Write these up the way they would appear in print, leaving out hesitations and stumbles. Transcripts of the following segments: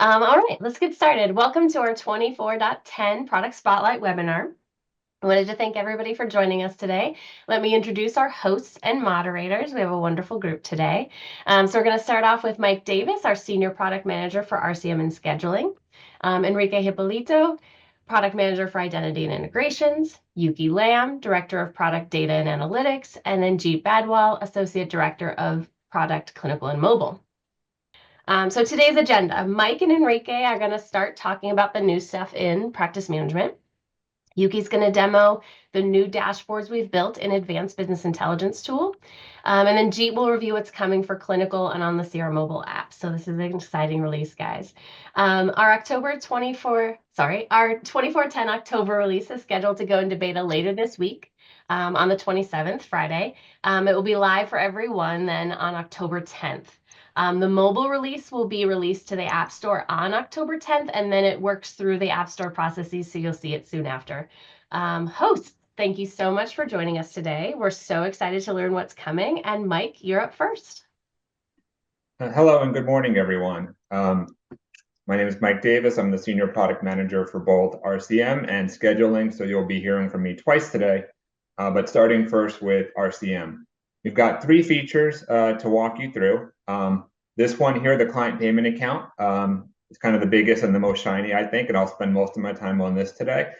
All right, let's get started. Welcome to our 24.10 Product Spotlight webinar. I wanted to thank everybody for joining us today. Let me introduce our hosts and moderators. We have a wonderful group today. So we're going to start off with Mike Davis, our Senior Product Manager for RCM and Scheduling, Enrique Hippolito, Product Manager for Identity and Integrations, Yuki Lam, Director of Product Data and Analytics, and then Jeet Badwal, Associate Director of Product Clinical and Mobile. So today's agenda, Mike and Enrique are going to start talking about the new stuff in practice management. Yuki's going to demo the new dashboards we've built in Advanced Business Intelligence tool. And then Jeet will review what's coming for clinical and on the CR mobile app. So this is an exciting release, guys. Our 2410 October release is scheduled to go into beta later this week on the 27th, Friday. It will be live for everyone then on October 10th. The mobile release will be released to the App Store on October 10th, and then it works through the App Store processes, so you'll see it soon after. Hosts, thank you so much for joining us today. We're so excited to learn what's coming, and Mike, you're up first. Hello and good morning, everyone. My name is Mike Davis. I'm the Senior Product Manager for both RCM and Scheduling, so you'll be hearing from me twice today, but starting first with RCM. We've got three features to walk you through. This one here, the client payment account, is kind of the biggest and the most shiny, I think, and I'll spend most of my time on this today.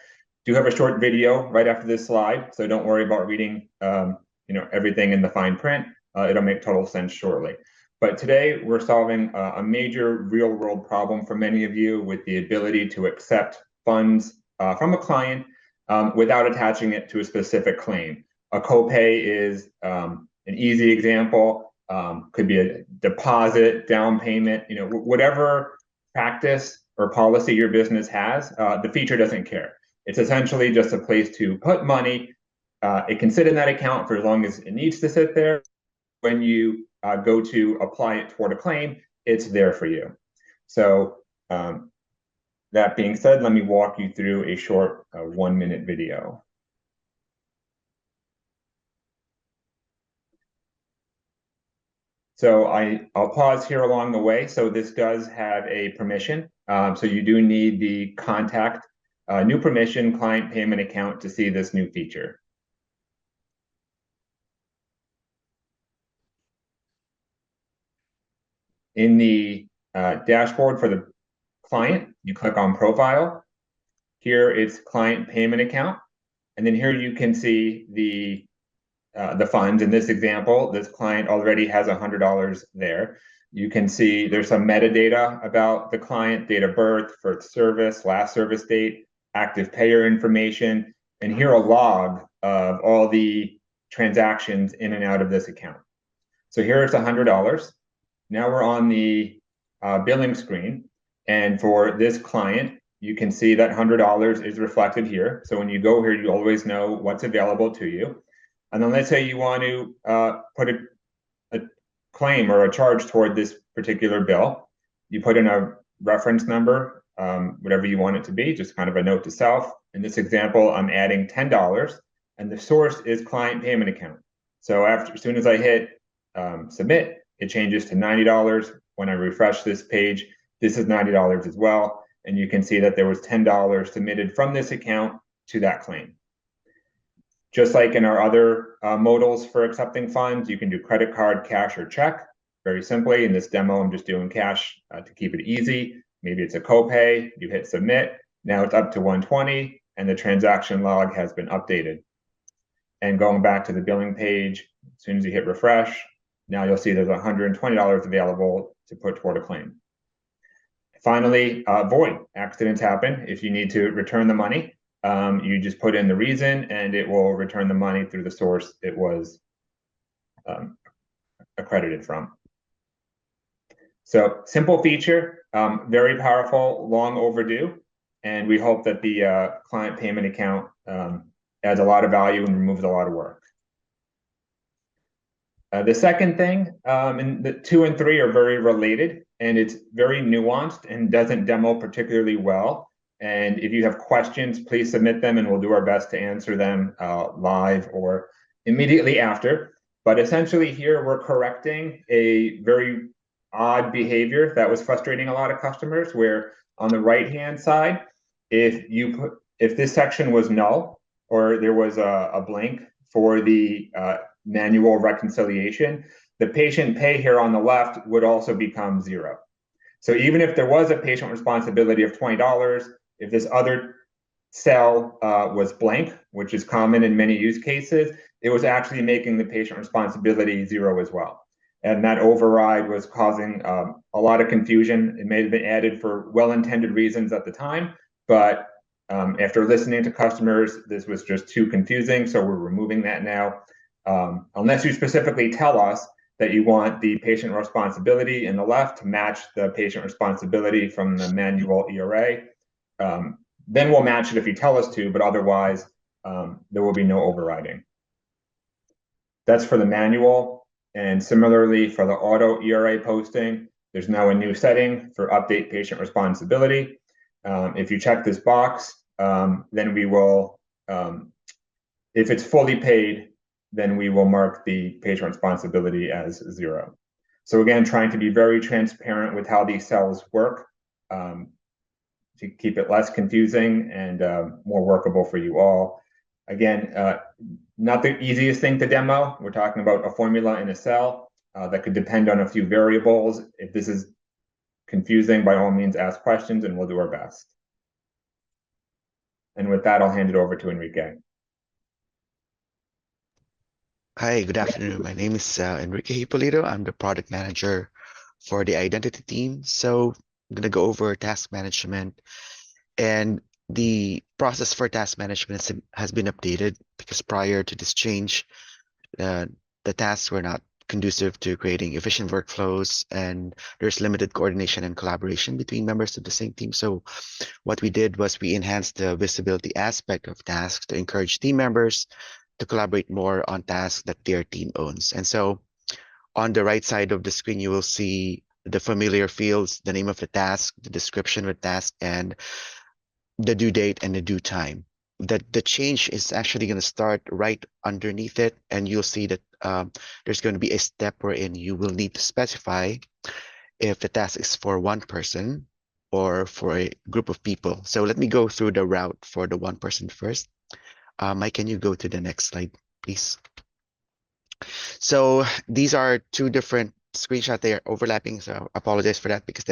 Do have a short video right after this slide, so don't worry about reading everything in the fine print. It'll make total sense shortly. But today we're solving a major real-world problem for many of you with the ability to accept funds from a client without attaching it to a specific claim. A copay is an easy example. Could be a deposit, down payment, whatever practice or policy your business has, the feature doesn't care. It's essentially just a place to put money. It can sit in that account for as long as it needs to sit there. When you go to apply it toward a claim, it's there for you. So that being said, let me walk you through a short 1-minute video. So I'll pause here along the way. So this does have a permission. So you do need the contact new permission client payment account to see this new feature. In the dashboard for the client, you click on profile. Here it's client payment account. And then here you can see the funds. In this example, this client already has $100 there. You can see there's some metadata about the client, date of birth, first service, last service date, active payer information, and here a log of all the transactions in and out of this account. So here it's $100. Now we're on the billing screen. And for this client, you can see that $100 is reflected here. So when you go here, you always know what's available to you. And then let's say you want to put a claim or a charge toward this particular bill. You put in a reference number, whatever you want it to be, just kind of a note to self. In this example, I'm adding $10, and the source is client payment account. So as soon as I hit submit, it changes to $90. When I refresh this page, this is $90 as well. And you can see that there was $10 submitted from this account to that claim. Just like in our other modals for accepting funds, you can do credit card, cash, or check. Very simply, in this demo, I'm just doing cash to keep it easy. Maybe it's a copay, you hit submit. Now it's up to $120, and the transaction log has been updated. And going back to the billing page, as soon as you hit refresh, now you'll see there's $120 available to put toward a claim. Finally, void. Accidents happen. If you need to return the money, you just put in the reason and it will return the money through the source it was accredited from. So simple feature, very powerful, long overdue, and we hope that the client payment account adds a lot of value and removes a lot of work. The second thing, and the 2 and 3 are very related, and it's very nuanced and doesn't demo particularly well. And if you have questions, please submit them and we'll do our best to answer them live or immediately after. But essentially here, we're correcting a very odd behavior that was frustrating a lot of customers, where on the right-hand side, if this section was null or there was a blank for the manual reconciliation, the patient pay here on the left would also become 0. So even if there was a patient responsibility of $20, if this other cell was blank, which is common in many use cases, it was actually making the patient responsibility 0 as well. And that override was causing a lot of confusion. It may have been added for well-intended reasons at the time, but after listening to customers, this was just too confusing, so we're removing that now. Unless you specifically tell us that you want the patient responsibility in the left to match the patient responsibility from the manual ERA, then we'll match it if you tell us to, but otherwise, there will be no overriding. That's for the manual. And similarly, for the auto ERA posting, there's now a new setting for update patient responsibility. If you check this box, then we will, if it's fully paid, then we will mark the patient responsibility as 0. So again, trying to be very transparent with how these cells work, to keep it less confusing and more workable for you all. Again, not the easiest thing to demo. We're talking about a formula in a cell that could depend on a few variables. If this is confusing, by all means, ask questions and we'll do our best. And with that, I'll hand it over to Enrique. Hi, good afternoon. My name is Enrique Hipolito. I'm the product manager for the identity team. So I'm going to go over task management, and the process for task management has been updated because prior to this change, the tasks were not conducive to creating efficient workflows, and there's limited coordination and collaboration between members of the same team. So what we did was we enhanced the visibility aspect of tasks to encourage team members to collaborate more on tasks that their team owns. And so on the right side of the screen, you will see the familiar fields, the name of the task, the description of the task, and the due date and the due time. The change is actually going to start right underneath it, and you'll see that there's going to be a step wherein you will need to specify if the task is for one person or for a group of people. So let me go through the route for the one person first. Mike, can you go to the next slide, please? So these are two different screenshots. They are overlapping, so I apologize for that because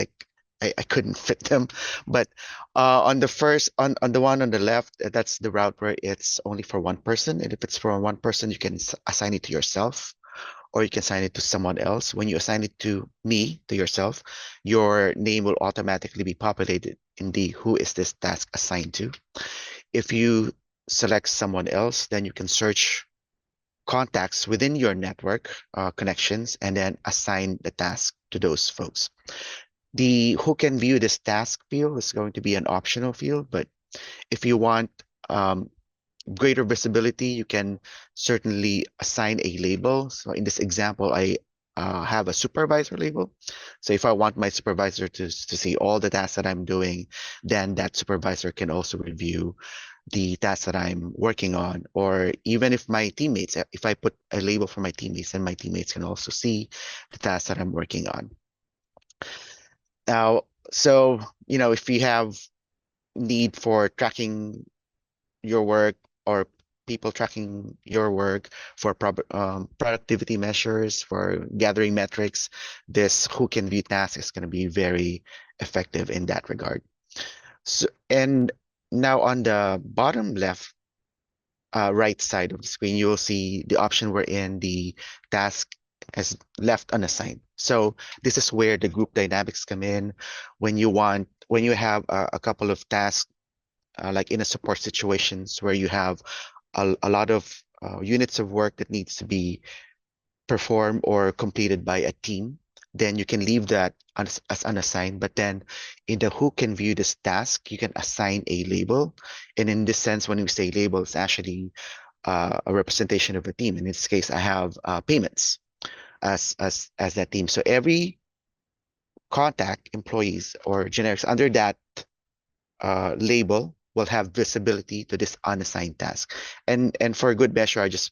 I couldn't fit them. But on the first, on the one on the left, that's the route where it's only for one person. And if it's for one person, you can assign it to yourself, or you can assign it to someone else. When you assign it to me, to yourself, your name will automatically be populated in the who is this task assigned to. If you select someone else, then you can search contacts within your network connections and then assign the task to those folks. The who can view this task field is going to be an optional field, but if you want greater visibility, you can certainly assign a label. So in this example, I have a supervisor label. So if I want my supervisor to see all the tasks that I'm doing, then that supervisor can also review the tasks that I'm working on. Or even if my teammates, if I put a label for my teammates, then my teammates can also see the tasks that I'm working on. Now, so, if you have need for tracking your work or people tracking your work for productivity measures, for gathering metrics, this who can view tasks is going to be very effective in that regard. So, and now on the bottom left, right side of the screen, you will see the option wherein the task is left unassigned. So this is where the group dynamics come in. When you have a couple of tasks, like in a support situations where you have a lot of units of work that needs to be performed or completed by a team, then you can leave that as unassigned. But then in the who can view this task, you can assign a label. And in this sense, when we say label, it's actually a representation of a team. In this case, I have payments as that team. So every contact, employees, or generics under that label will have visibility to this unassigned task. And for good measure, I just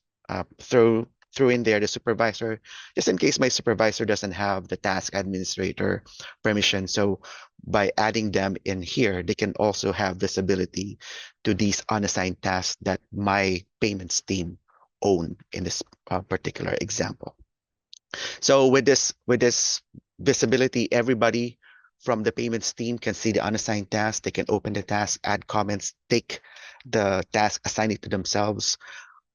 throw threw in there the supervisor, just in case my supervisor doesn't have the task administrator permission. So by adding them in here, they can also have visibility to these unassigned tasks that my payments team own in this particular example. So with this visibility, everybody from the payments team can see the unassigned task. They can open the task, add comments, take the task, assign it to themselves,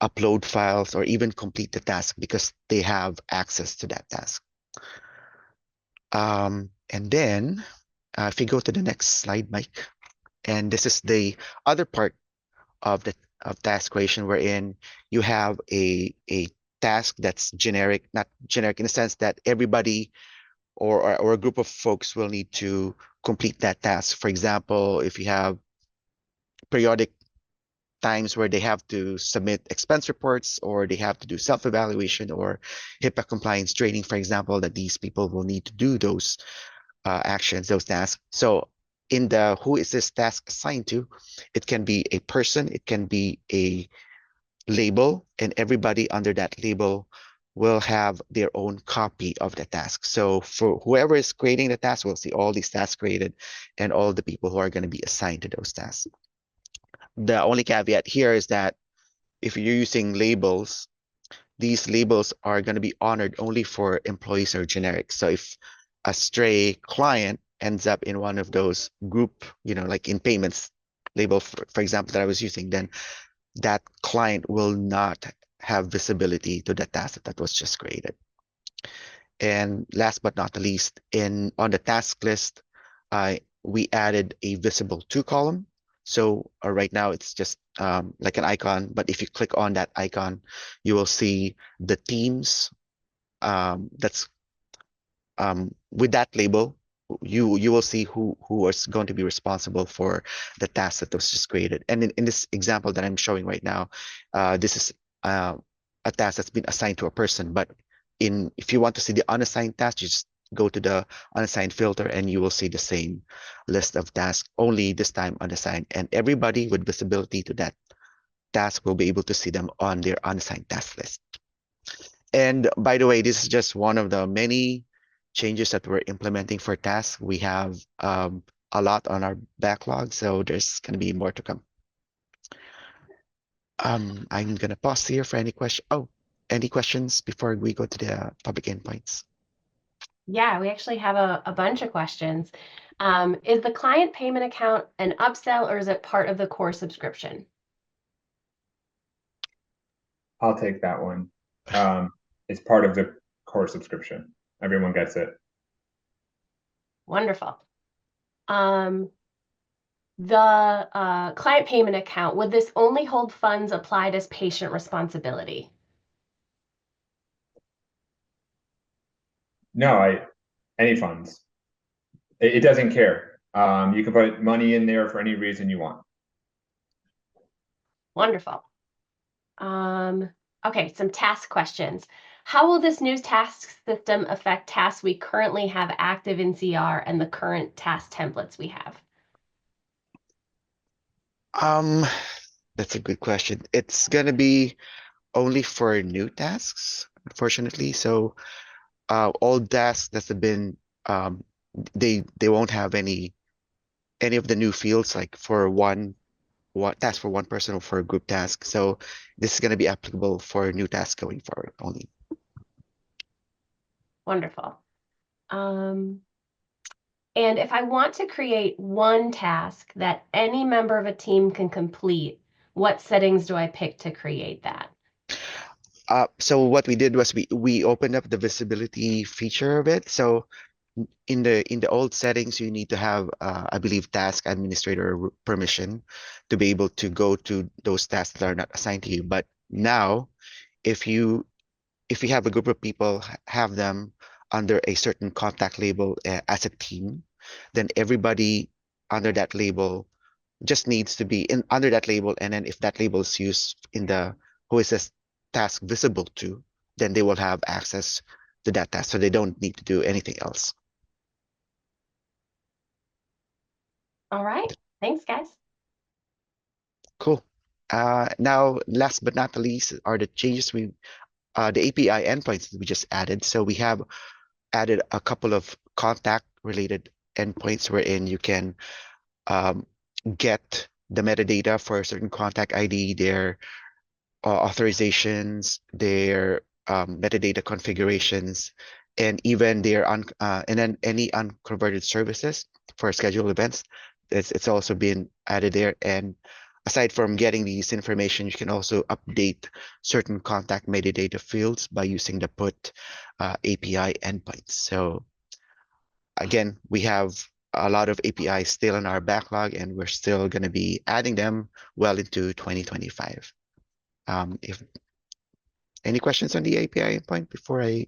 upload files, or even complete the task because they have access to that task. And then if you go to the next slide, Mike, and this is the other part of the task creation wherein you have a task that's generic, not generic in the sense that everybody or a group of folks will need to complete that task. For example, if you have periodic times where they have to submit expense reports or they have to do self-evaluation or HIPAA compliance training, for example, that these people will need to do those actions, those tasks. So in the who is this task assigned to, it can be a person, it can be a label, and everybody under that label will have their own copy of the task. So for whoever is creating the task, will see all these tasks created and all the people who are going to be assigned to those tasks. The only caveat here is that if you're using labels, these labels are going to be honored only for employees or generic. So if a stray client ends up in one of those group, like in payments label, for example, that I was using, then that client will not have visibility to the task that was just created. And last but not the least, on the task list, we added a visible to column. So right now it's just like an icon, but if you click on that icon, you will see the teams that's with that label. You will see who is going to be responsible for the task that was just created. And in this example that I'm showing right now, this is a task that's been assigned to a person. But if you want to see the unassigned task, you just go to the unassigned filter and you will see the same list of tasks, only this time unassigned. And everybody with visibility to that task will be able to see them on their unassigned task list. And by the way, this is just one of the many changes that we're implementing for tasks. We have a lot on our backlog, so there's going to be more to come. I'm going to pause here for any question. Oh, any questions before we go to the public endpoints? Yeah, we actually have a bunch of questions. Is the client payment account an upsell or is it part of the core subscription? I'll take that one. It's part of the core subscription. Everyone gets it. Wonderful. The client payment account, would this only hold funds applied as patient responsibility? No, any funds. It doesn't care. You can put money in there for any reason you want. Wonderful. Okay, some task questions. How will this new task system affect tasks we currently have active in CR and the current task templates we have? That's a good question. It's gonna be only for new tasks, unfortunately. So old tasks that have been they won't have any of the new fields like for one task for one person or for a group task. So this is going to be applicable for new tasks going forward only. Wonderful. And if I want to create one task that any member of a team can complete, what settings do I pick to create that? So what we did was we opened up the visibility feature of it. So in the old settings, you need to have, I believe, task administrator permission to be able to go to those tasks that are not assigned to you. But now, if you have a group of people, have them under a certain contact label as a team, then everybody under that label just needs to be in under that label. And then if that label is used in the who is this task visible to, then they will have access to that task. So they don't need to do anything else. All right. Thanks, guys. Cool. Now, last but not the least, are the changes we the API endpoints that we just added. So we have added a couple of contact related endpoints wherein you can get the metadata for a certain contact ID, their authorizations, their metadata configurations, and even their and then any unconverted services for scheduled events. It's also been added there. And aside from getting these information, you can also update certain contact metadata fields by using the put API endpoints. So again, we have a lot of APIs still in our backlog, and we're still going to be adding them well into 2025. If any questions on the API endpoint before I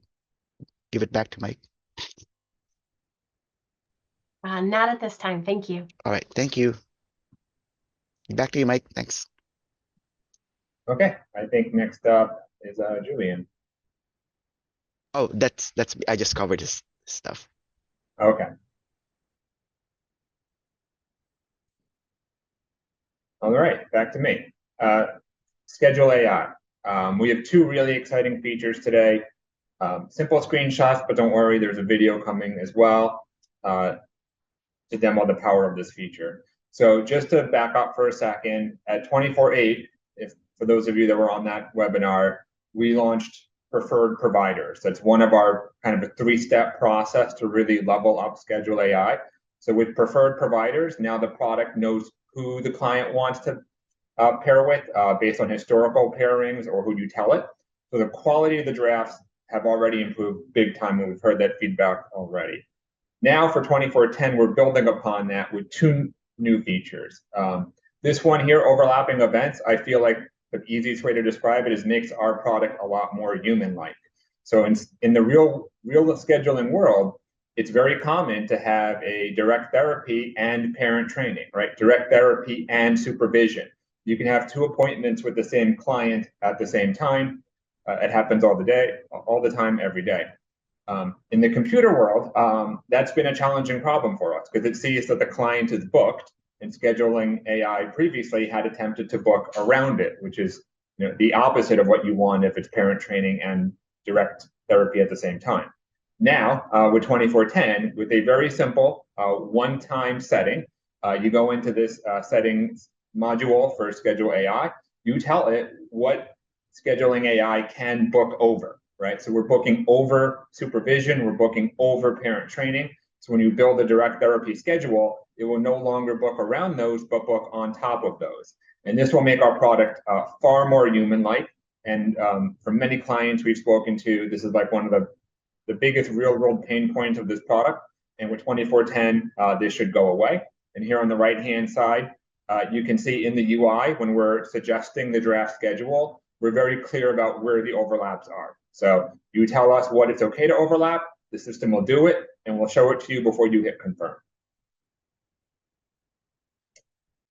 give it back to Mike? Not at this time. Thank you. All right, thank you. Back to you, Mike. Thanks. Okay, I think next up is Julian. Oh, that's I just covered this stuff. Okay. All right, back to me. Schedule AI. We have two really exciting features today. Simple screenshots, but don't worry, there's a video coming as well to demo the power of this feature. So just to back up for a second, at 24/8, if for those of you that were on that webinar, we launched preferred providers. That's one of our kind of a three-step process to really level up Schedule AI. So with preferred providers, now the product knows who the client wants to pair with based on historical pairings or who you tell it. So the quality of the drafts have already improved big time, and we've heard that feedback already. Now for 24/10, we're building upon that with two new features. This one here, overlapping events, I feel like the easiest way to describe it is makes our product a lot more human-like. So in the real scheduling world, it's very common to have a direct therapy and parent training, right? Direct therapy and supervision. You can have two appointments with the same client at the same time. It happens all the time, every day. In the computer world, that's been a challenging problem for us because it sees that the client is booked, and scheduling AI previously had attempted to book around it, which is the opposite of what you want if it's parent training and direct therapy at the same time. Now, with 24/10, with a very simple one-time setting, you go into this settings module for Schedule AI. You tell it what scheduling AI can book over, right? So we're booking over supervision, we're booking over parent training. So when you build a direct therapy schedule, it will no longer book around those, but book on top of those. And this will make our product far more human-like. And for many clients we've spoken to, this is like one of the biggest real-world pain points of this product. And with 24/10, this should go away. And here on the right-hand side, you can see in the UI, when we're suggesting the draft schedule, we're very clear about where the overlaps are. So you tell us what it's okay to overlap, the system will do it, and we'll show it to you before you hit confirm.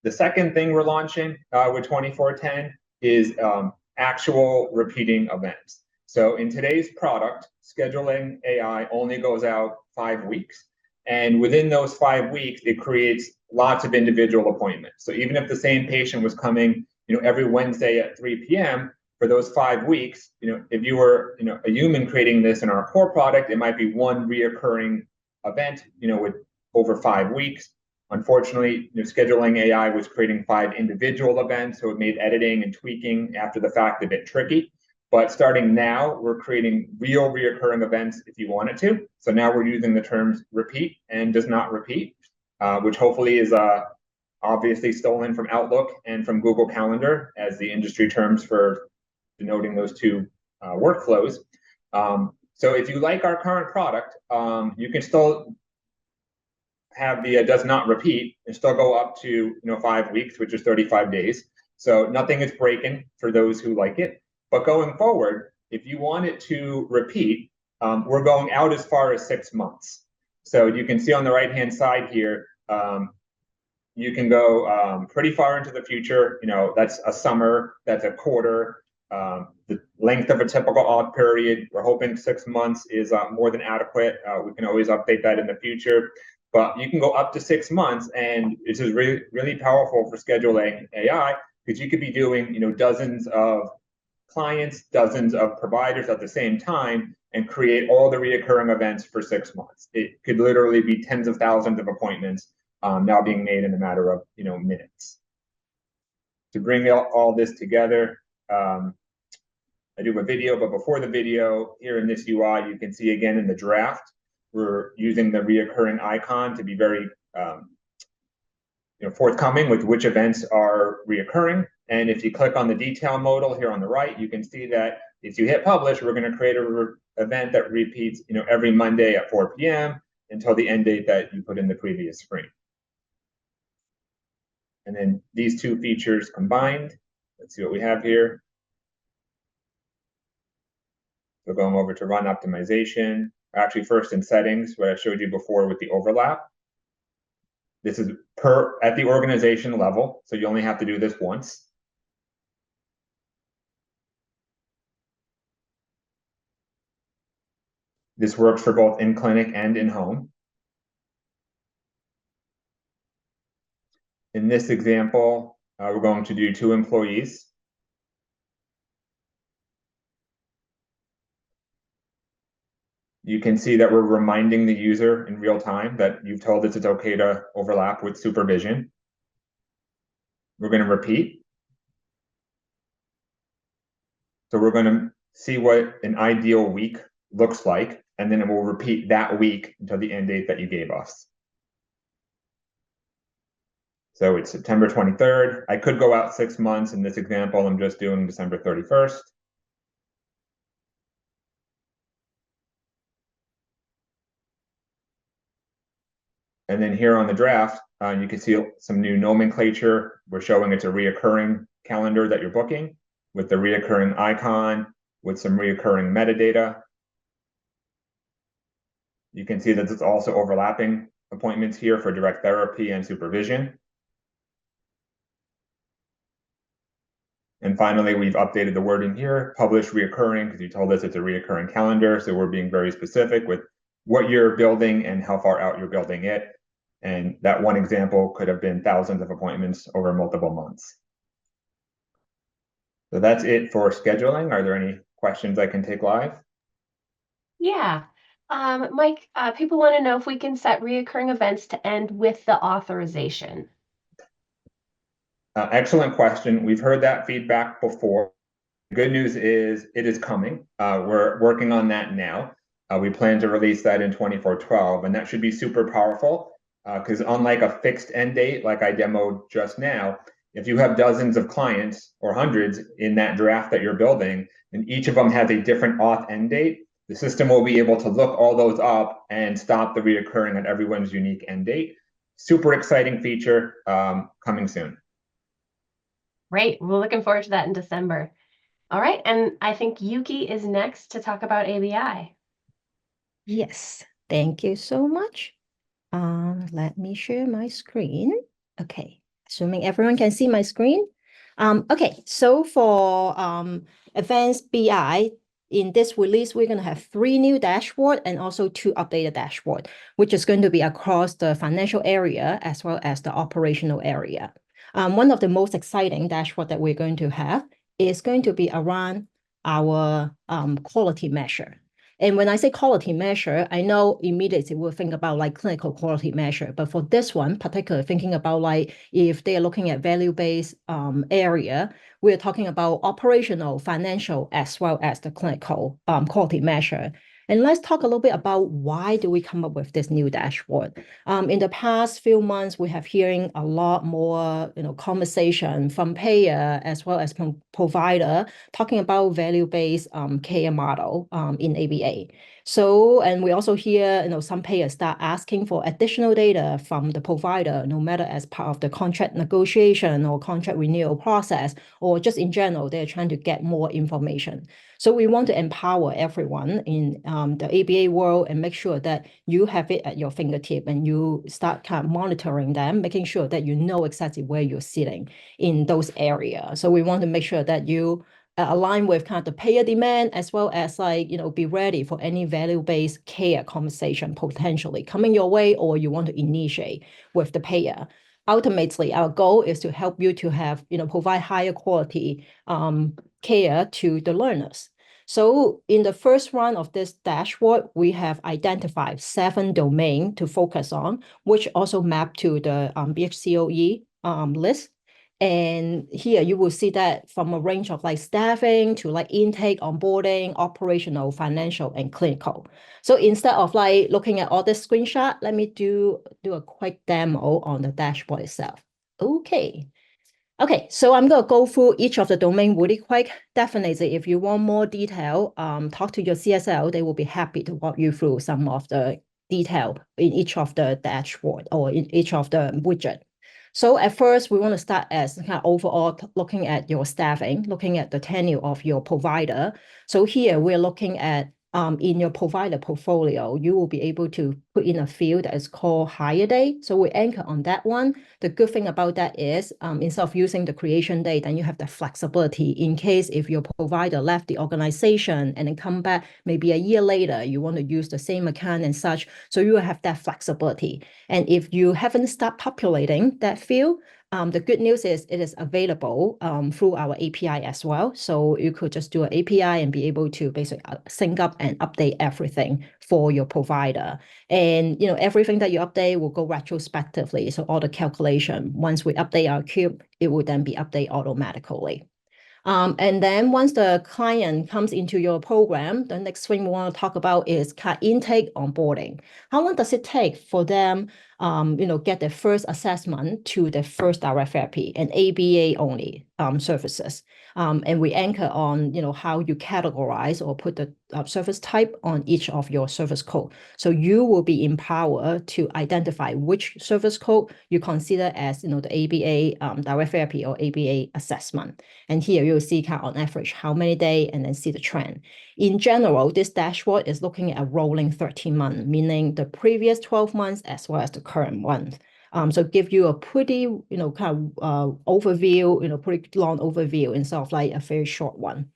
The second thing we're launching with 24/10 is actual repeating events. So in today's product, scheduling AI only goes out 5 weeks. And within those 5 weeks, it creates lots of individual appointments. So even if the same patient was coming, every Wednesday at 3 p.m., for those 5 weeks, if you were, a human creating this in our core product, it might be one reoccurring event, with over 5 weeks. Unfortunately, scheduling AI was creating 5 individual events, so it made editing and tweaking after the fact a bit tricky. But starting now, we're creating real reoccurring events if you wanted to. So now we're using the terms repeat and does not repeat, which hopefully is obviously stolen from Outlook and from Google Calendar as the industry terms for denoting those two workflows. So if you like our current product, you can still have the does not repeat and still go up to 5 weeks, which is 35 days. So nothing is breaking for those who like it. But going forward, if you want it to repeat, we're going out as far as 6 months. So you can see on the right-hand side here, you can go pretty far into the future. That's a summer, that's a quarter, the length of a typical audit period. We're hoping 6 months is more than adequate. We can always update that in the future. But you can go up to 6 months, and this is really, really powerful for scheduling AI because you could be doing, dozens of clients, dozens of providers at the same time, and create all the reoccurring events for 6 months. It could literally be tens of thousands of appointments now being made in a matter of minutes. To bring all this together, I do a video, but before the video, here in this UI, you can see again in the draft, we're using the reoccurring icon to be very forthcoming with which events are reoccurring. And if you click on the detail modal here on the right, you can see that if you hit publish, we're going to create an event that repeats every Monday at 4 p.m. until the end date that you put in the previous screen. And then these two features combined, let's see what we have here. So going over to run optimization, actually first in settings, what I showed you before with the overlap. This is at the organization level, so you only have to do this once. This works for both in clinic and in home. In this example, we're going to do 2 employees. You can see that we're reminding the user in real time that you've told us it's okay to overlap with supervision. We're going to repeat. So we're going to see what an ideal week looks like, and then it will repeat that week until the end date that you gave us. So it's September 23rd. I could go out 6 months. In this example, I'm just doing December 31st. And then here on the draft, you can see some new nomenclature. We're showing it's a reoccurring calendar that you're booking with the reoccurring icon, with some reoccurring metadata. You can see that it's also overlapping appointments here for direct therapy and supervision. And finally, we've updated the wording here, publish reoccurring, because you told us it's a reoccurring calendar. So we're being very specific with what you're building and how far out you're building it. And that one example could have been thousands of appointments over multiple months. So that's it for scheduling. Are there any questions I can take live? Yeah. Mike, people want to know if we can set reoccurring events to end with the authorization. Excellent question. We've heard that feedback before. The good news is it is coming. We're working on that now. We plan to release that in 24/12, and that should be super powerful because unlike a fixed end date, like I demoed just now, if you have dozens of clients or hundreds in that draft that you're building, and each of them has a different auth end date, the system will be able to look all those up and stop the reoccurring at everyone's unique end date. Super exciting feature coming soon. Great. We're looking forward to that in December. All right. And I think Yuki is next to talk about ABI. Yes, thank you so much. Let me share my screen. Okay, assuming everyone can see my screen. Okay, so for advanced BI, in this release, we're going to have 3 new dashboard and also 2 updated dashboard, which is going to be across the financial area as well as the operational area. One of the most exciting dashboard that we're going to have is going to be around our quality measure. And when I say quality measure, I know immediately we'll think about like clinical quality measure. But for this one, particularly thinking about like if they are looking at value-based area, we're talking about operational, financial, as well as the clinical quality measure. And let's talk a little bit about why do we come up with this new dashboard. In the past few months, we have hearing a lot more conversation from payer as well as from provider talking about value-based care model in ABA. So, and we also hear some payers start asking for additional data from the provider, no matter as part of the contract negotiation or contract renewal process, or just in general, they're trying to get more information. So we want to empower everyone in the ABA world and make sure that you have it at your fingertip and you start kind of monitoring them, making sure that you know exactly where you're sitting in those areas. So we want to make sure that you align with kind of the payer demand as well as be ready for any value-based care conversation potentially coming your way or you want to initiate with the payer. ultimately, our goal is to help you to have, provide higher quality care to the learners. So in the first round of this dashboard, we have identified 7 domains to focus on, which also map to the BHCOE list. And here you will see that from a range of like staffing to like intake, onboarding, operational, financial, and clinical. So instead of like looking at all this screenshot, let me do a quick demo on the dashboard itself. Okay. Okay, so I'm going to go through each of the domain really quick. Definitely, if you want more detail, talk to your CSL. They will be happy to walk you through some of the detail in each of the dashboard or in each of the widget. So at first, we want to start as kind of overall looking at your staffing, looking at the tenure of your provider. So here we're looking at in your provider portfolio, you will be able to put in a field that is called hire date. So we anchor on that one. The good thing about that is instead of using the creation date, then you have the flexibility in case if your provider left the organization and then come back maybe a year later, you want to use the same account and such. So you will have that flexibility. And if you haven't started populating that field, the good news is it is available through our API as well. So you could just do an API and be able to basically sync up and update everything for your provider. And everything that you update will go retrospectively. So all the calculation, once we update our cube, it will then be updated automatically. And then once the client comes into your program, the next thing we want to talk about is intake onboarding. How long does it take for them, get their first assessment to the first direct therapy and ABA only services? And we anchor on, how you categorize or put the service type on each of your service code. So you will be empowered to identify which service code you consider as, the ABA direct therapy or ABA assessment. And here you'll see on average how many days and then see the trend. In general, this dashboard is looking at a rolling 13 months, meaning the previous 12 months as well as the current month. So give you a pretty, overview, pretty long overview instead of like a very short one.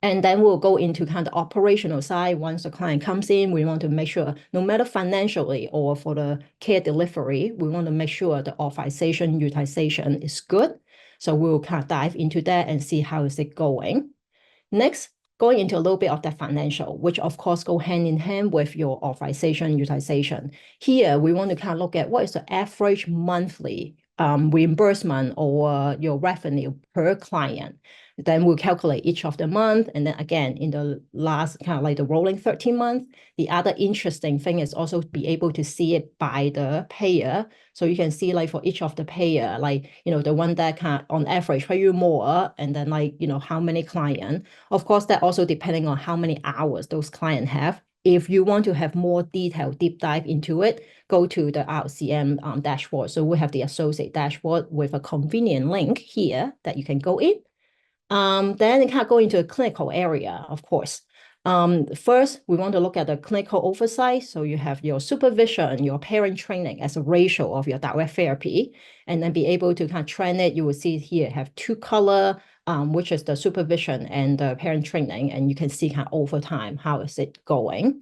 And then we'll go into kind of the operational side. Once the client comes in, we want to make sure, no matter financially or for the care delivery, we want to make sure the authorization utilization is good. So we'll kind of dive into that and see how is it going. Next, going into a little bit of that financial, which of course go hand in hand with your authorization utilization. Here, we want to kind of look at what is the average monthly reimbursement or your revenue per client. Then we'll calculate each of the month. And then again, in the last kind of like the rolling 13 months, the other interesting thing is also be able to see it by the payer. So you can see like for each of the payer, like, the one that can on average pay you more, and then like, how many clients. Of course, that also depending on how many hours those clients have. If you want to have more detailed deep dive into it, go to the RCM dashboard. So we have the associate dashboard with a convenient link here that you can go in. Then you can go into a clinical area, of course. First, we want to look at the clinical oversight. So you have your supervision, your parent training as a ratio of your direct therapy, and then be able to kind of train it. You will see here have 2 color, which is the supervision and the parent training, and you can see kind of over time, how is it going.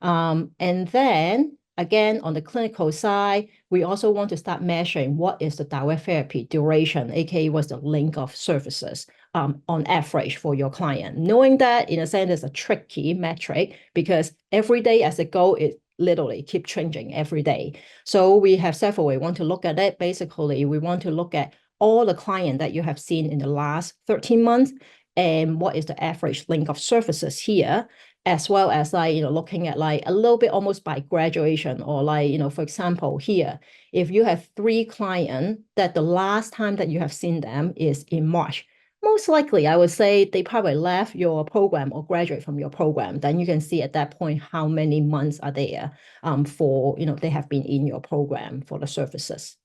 And then again, on the clinical side, we also want to start measuring what is the direct therapy duration, aka what's the length of services on average for your client. Knowing that, in a sense, is a tricky metric because every day as it goes, it literally keep changing every day. So we have several ways. We want to look at it. Basically, we want to look at all the clients that you have seen in the last 13 months and what is the average length of services here, as well as like, looking at like a little bit almost by graduation or like, for example, here, if you have 3 clients that the last time that you have seen them is in March, most likely I would say they probably left your program or graduate from your program. Then you can see at that point how many months are there for, they have been in your program for the services.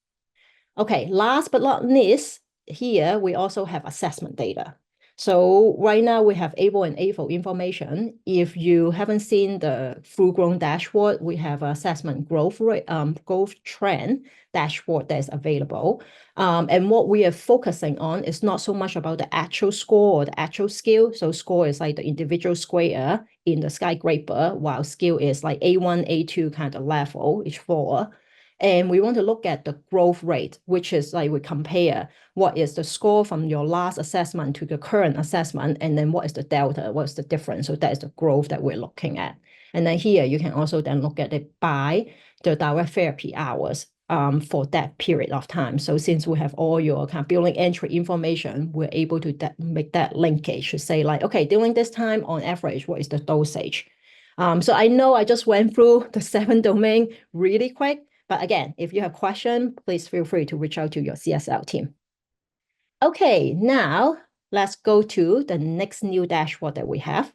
Okay, last but not least, here we also have assessment data. So right now we have able and AFO information. If you haven't seen the full-grown dashboard, we have assessment growth rate, growth trend dashboard that is available. And what we are focusing on is not so much about the actual score or the actual skill. So score is like the individual square in the skyscraper, while skill is like A1, A2 kind of level, each floor. And we want to look at the growth rate, which is like we compare what is the score from your last assessment to the current assessment, and then what is the delta, what's the difference. So that is the growth that we're looking at. And then here you can also then look at it by the direct therapy hours for that period of time. So since we have all your kind of billing entry information, we're able to make that linkage to say like, okay, during this time on average, what is the dosage? So I know I just went through the 7 domain really quick, but again, if you have questions, please feel free to reach out to your CSL team. Okay, now let's go to the next new dashboard that we have,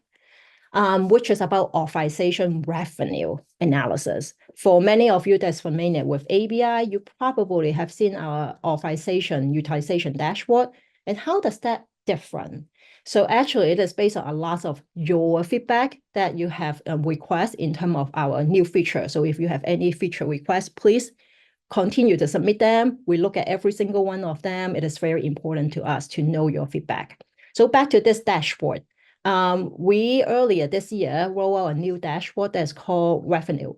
which is about authorization revenue analysis. For many of you that's familiar with ABI, you probably have seen our authorization utilization dashboard. And how does that different? So actually, it is based on a lot of your feedback that you have requests in terms of our new feature. So if you have any feature requests, please continue to submit them. We look at every single one of them. It is very important to us to know your feedback. So back to this dashboard. We earlier this year roll out a new dashboard that's called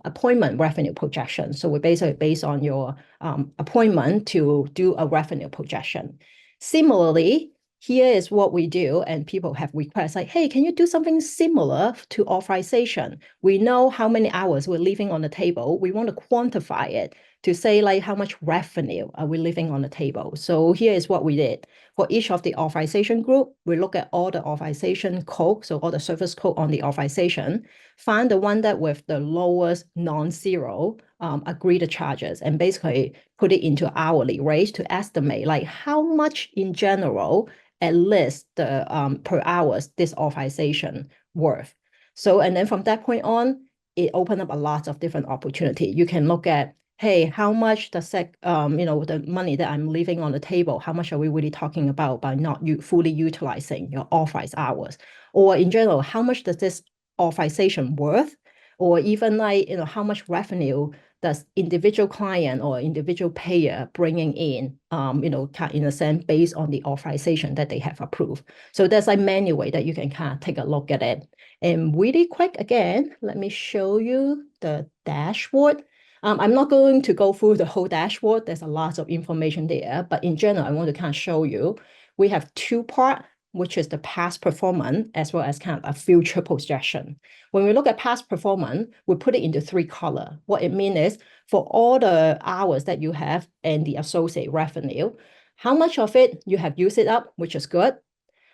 appointment revenue projection. So we basically based on your appointment to do a revenue projection. Similarly, here is what we do, and people have requests like, hey, can you do something similar to authorization? We know how many hours we're leaving on the table. We want to quantify it to say like how much revenue are we leaving on the table. So here is what we did. For each of the authorization group, we look at all the authorization code, so all the service code on the authorization, find the one that with the lowest non-zero agreed charges, and basically put it into hourly rate to estimate like how much in general at least the per hours this authorization worth. So, and then from that point on, it opened up a lot of different opportunity. You can look at, hey, how much does that, the money that I'm leaving on the table, how much are we really talking about by not fully utilizing your authorized hours? Or in general, how much does this authorization worth? Or even like, how much revenue does individual client or individual payer bringing in, in a sense, based on the authorization that they have approved. So there's like many ways that you can kind of take a look at it. And really quick, again, let me show you the dashboard. I'm not going to go through the whole dashboard. There's a lot of information there, but in general, I want to kind of show you, we have 2 parts, which is the past performance as well as kind of a future projection. When we look at past performance, we put it into 3 colors. What it means is for all the hours that you have and the associated revenue, how much of it you have used it up, which is good.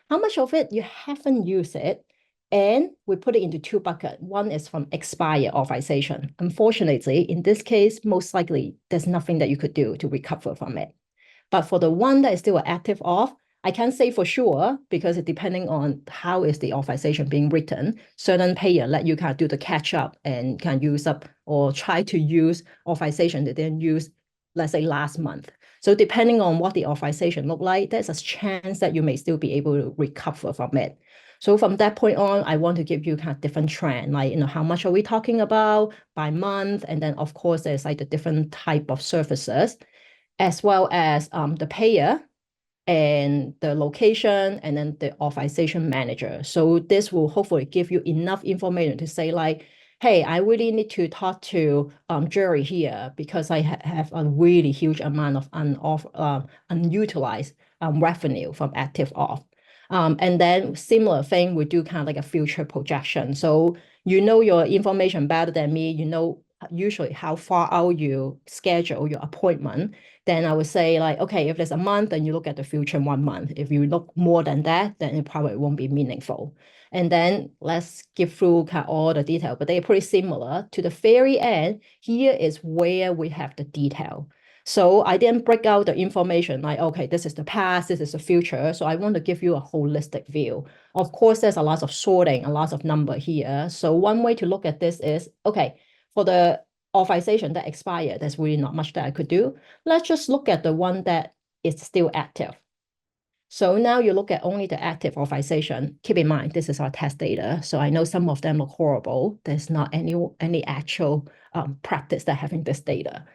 How much of it you haven't used it, and we put it into 2 buckets. One is from expired authorization. Unfortunately, in this case, most likely there's nothing that you could do to recover from it. But for the one that is still active off, I can't say for sure because it depending on how is the authorization being written. Certain payer let you kind of do the catch up and can use up or try to use authorization that they didn't use, let's say last month. So depending on what the authorization look like, there's a chance that you may still be able to recover from it. So from that point on, I want to give you kind of different trend, like, how much are we talking about by month? And then of course, there's like the different type of services, as well as the payer and the location, and then the authorization manager. So this will hopefully give you enough information to say like, hey, I really need to talk to Jerry here because I have a really huge amount of unutilized revenue from active off. And then similar thing, we do kind of like a future projection. So your information better than me, usually how far out you schedule your appointment. Then I would say like, okay, if there's a month, then you look at the future 1 month. If you look more than that, then it probably won't be meaningful. And then let's give through kind of all the detail, but they're pretty similar. To the very end, here is where we have the detail. So I didn't break out the information like, okay, this is the past, this is the future. So I want to give you a holistic view. Of course, there's a lot of sorting, a lot of number here. So one way to look at this is, okay, for the authorization that expired, there's really not much that I could do. Let's just look at the one that is still active. So now you look at only the active authorization. Keep in mind, this is our test data. So I know some of them look horrible. There's not any actual practice that having this data.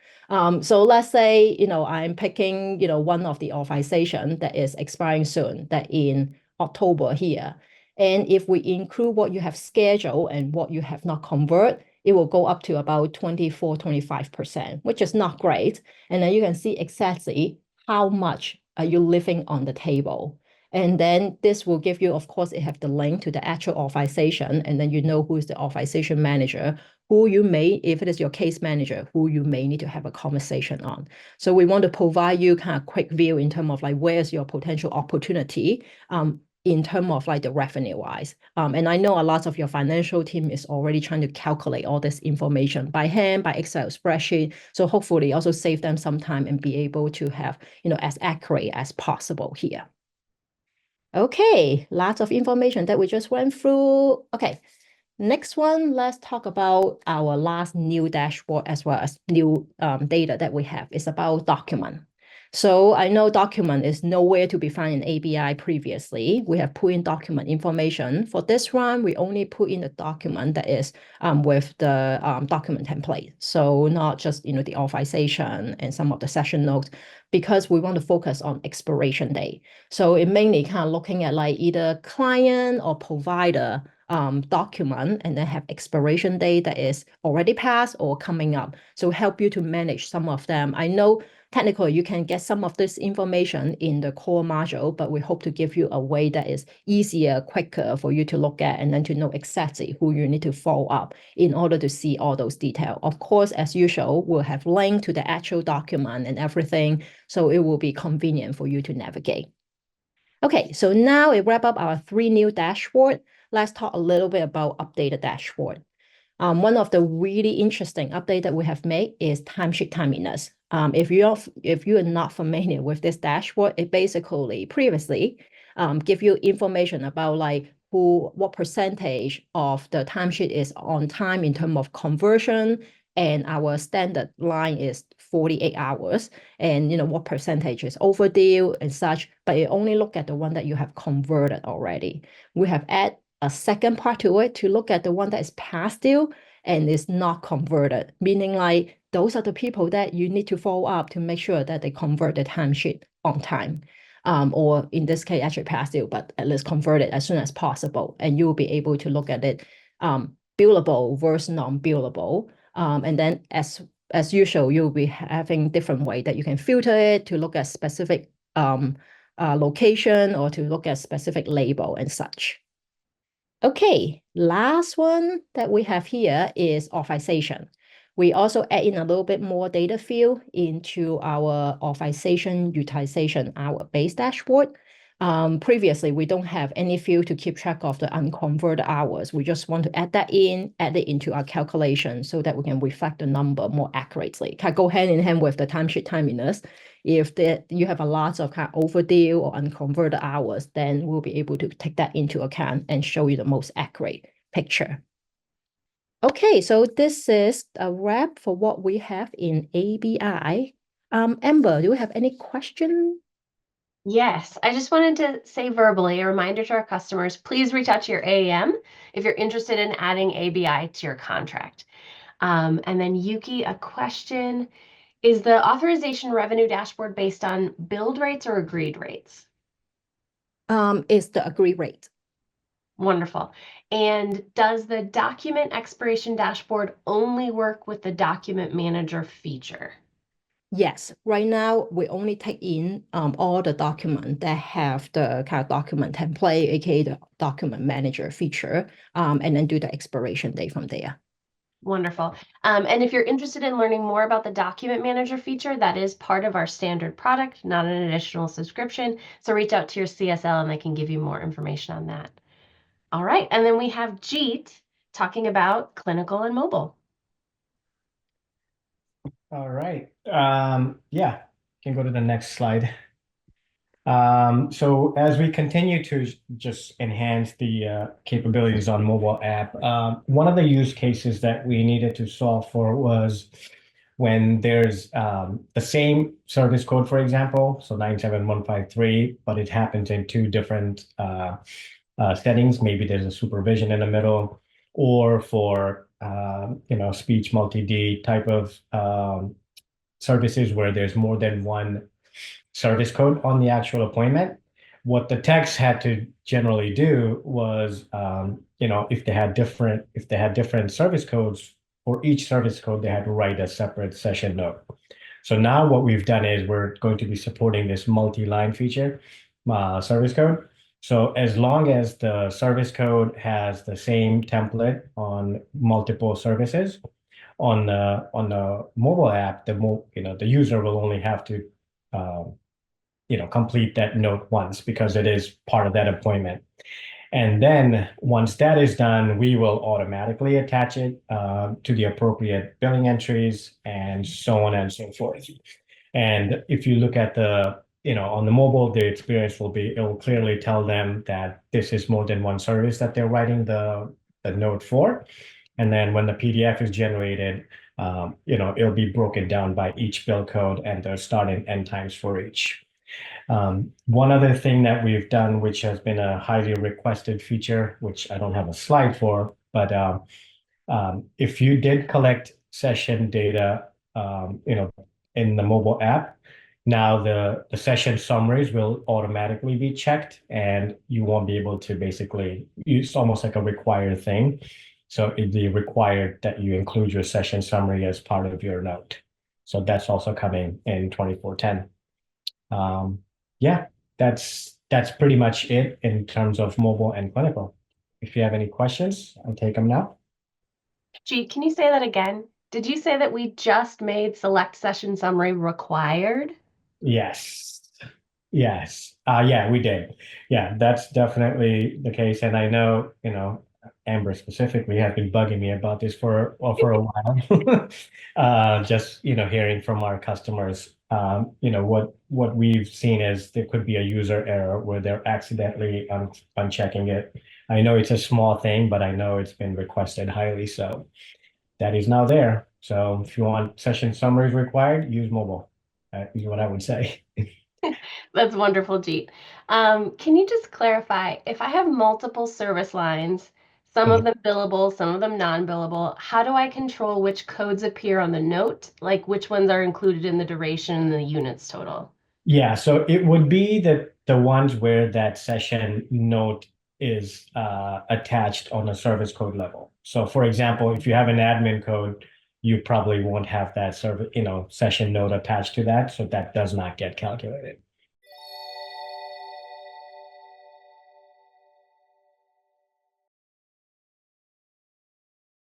So let's say, I'm picking, one of the authorization that is expiring soon, that in October here. And if we include what you have scheduled and what you have not convert, it will go up to about 24, 25%, which is not great. And then you can see exactly how much are you leaving on the table. And then this will give you, of course, it have the link to the actual authorization, and then you know who is the authorization manager, who you may, if it is your case manager, who you may need to have a conversation on. So we want to provide you kind of quick view in terms of like where's your potential opportunity in terms of like the revenue wise. And I know a lot of your financial team is already trying to calculate all this information by hand, by Excel spreadsheet. So hopefully also save them some time and be able to have, as accurate as possible here. Okay, lots of information that we just went through. Okay, next one, let's talk about our last new dashboard as well as new data that we have. It's about document. So I know document is nowhere to be found in ABI previously. We have put in document information. For this one, we only put in the document that is with the document template. So not just the authorization and some of the session notes, because we want to focus on expiration date. So it mainly kind of looking at like either client or provider document and then have expiration date that is already passed or coming up. So help you to manage some of them. I know technically you can get some of this information in the core module, but we hope to give you a way that is easier, quicker for you to look at and then to know exactly who you need to follow up in order to see all those details. Of course, as usual, we'll have link to the actual document and everything, so it will be convenient for you to navigate. Okay, so now it wrap up our 3 new dashboard. Let's talk a little bit about updated dashboard. One of the really interesting update that we have made is timesheet timeliness. If you are not familiar with this dashboard, it basically previously give you information about like what percentage of the timesheet is on time in terms of conversion, and our standard line is 48 hours, and what percentage is overdue and such, but it only look at the one that you have converted already. We have added a second part to it to look at the one that is past due and is not converted, meaning like those are the people that you need to follow up to make sure that they convert the timesheet on time. Or in this case, actually past due, but at least convert it as soon as possible. And you will be able to look at it billable versus non-billable. And then as usual, you'll be having different way that you can filter it to look at specific location or to look at specific label and such. Okay, last one that we have here is authorization. We also add in a little bit more data field into our authorization utilization, our base dashboard. Previously, we don't have any field to keep track of the unconverted hours. We just want to add it into our calculation so that we can reflect the number more accurately. Can go hand in hand with the timesheet timeliness. If you have a lot of kind of overdue or unconverted hours, then we'll be able to take that into account and show you the most accurate picture. Okay, so this is a wrap for what we have in ABI. Amber, do you have any question? Yes, I just wanted to say verbally a reminder to our customers, please reach out to your AAM if you're interested in adding ABI to your contract. And then Yuki, a question. Is the authorization revenue dashboard based on billed rates or agreed rates? It's the agreed rate. Wonderful. And does the document expiration dashboard only work with the document manager feature? Yes, right now we only take in all the documents that have the kind of document template, aka the document manager feature, and then do the expiration date from there. Wonderful. And if you're interested in learning more about the document manager feature, that is part of our standard product, not an additional subscription. So reach out to your CSL and they can give you more information on that. All right, and then we have Jeet talking about clinical and mobile. All right. Yeah, can go to the next slide. So as we continue to just enhance the capabilities on mobile app, one of the use cases that we needed to solve for was when there's the same service code, for example, so 97153, but it happens in 2 different settings. Maybe there's a supervision in the middle, or for speech multi-D type of services where there's more than one service code on the actual appointment. What the techs had to generally do was, if they had different service codes for each service code, they had to write a separate session note. So now what we've done is we're going to be supporting this multi-line feature service code. So as long as the service code has the same template on multiple services, on the mobile app, the user will only have to complete that note once because it is part of that appointment. And then once that is done, we will automatically attach it to the appropriate billing entries and so on and so forth. And if you look at on the mobile, the experience it will clearly tell them that this is more than one service that they're writing the note for. And then when the PDF is generated, it'll be broken down by each bill code and the start and end times for each. One other thing that we've done, which has been a highly requested feature, which I don't have a slide for, but if you did collect session data, in the mobile app, now the session summaries will automatically be checked, and you won't be able to basically use almost like a required thing. So it'd be required that you include your session summary as part of your note. So that's also coming in 24.10. Yeah, that's pretty much it in terms of mobile and clinical. If you have any questions, I'll take them now. Gee, can you say that again? Did you say that we just made select session summary required? Yes. Yeah, we did. Yeah, that's definitely the case. And I know, Amber specifically has been bugging me about this for a while. Just, hearing from our customers, what we've seen is there could be a user error where they're accidentally unchecking it. I know it's a small thing, but I know it's been requested highly, so that is now there. So if you want session summaries required, use mobile, is what I would say. That's wonderful, Jeet. Can you just clarify, if I have multiple service lines, some of them billable, some of them non-billable, how do I control which codes appear on the note? Like which ones are included in the duration and the units total? Yeah, so it would be the ones where that session note is attached on a service code level. So for example, if you have an admin code, you probably won't have that session note attached to that, so that does not get calculated.